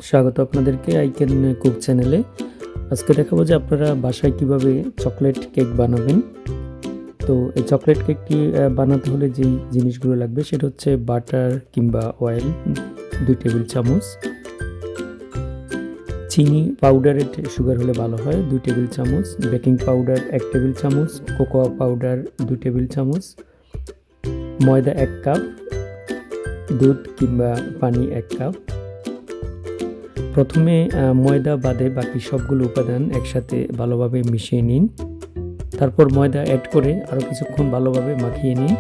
স্বাগত আপনাদেরকে icon cook চ্যানেলে। আজকে দেখাবো যে আপনারা বাসায় কিভাবে চকলেট কেক বানাবেন। তো এই চকলেট কেকটি বানাতে হলে যেই জিনিসগুলো লাগবে সেটা হচ্ছে বাটার কিংবা অয়েল 2 টেবিল চামচ, চিনি পাউডারেড সুগার হলে ভালো হয় 2 টেবিল চামচ, বেকিং পাউডার 1 টেবিল চামচ, কোকোয়া পাউডার 2 টেবিল চামচ, ময়দা 1 কাপ, দুধ কিংবা পানি 1 কাপ। প্রথমে ময়দা বাদে বাকি সবগুলো উপাদান একসাথে ভালোভাবে মিশিয়ে নিন। তারপর ময়দা অ্যাড করে আরও কিছুক্ষণ ভালোভাবে মাখিয়ে নিন।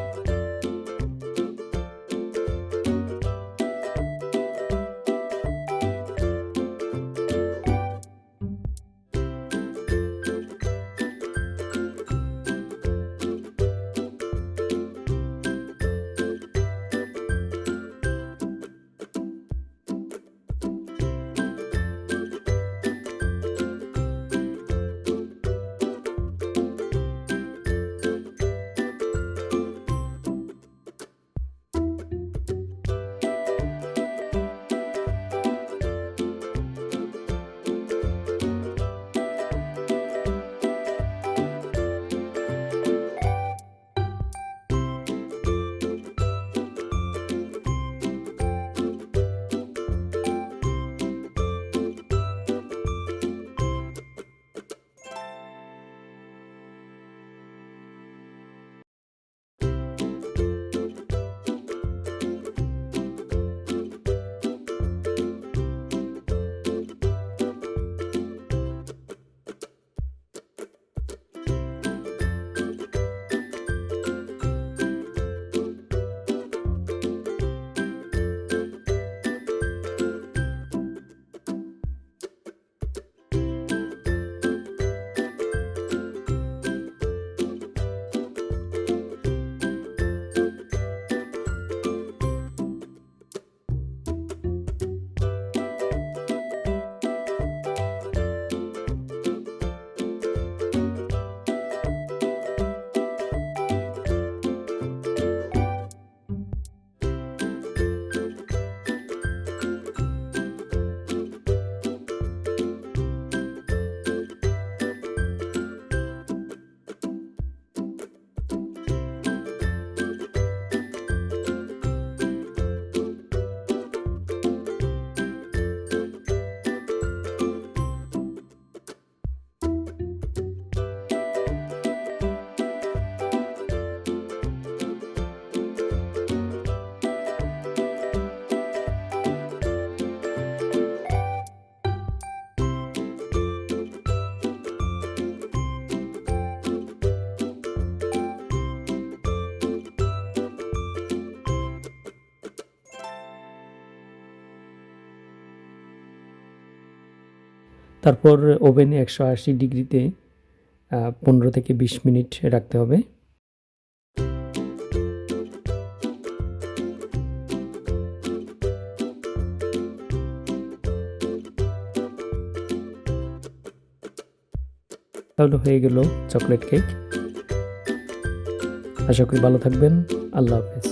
তারপর ওভেনে 180 ডিগ্রিতে 15 থেকে 20 মিনিট রাখতে হবে। তাহলে হয়ে গেল চকলেট কেক। আশা করি ভালো থাকবেন। আল্লাহ হাফেজ।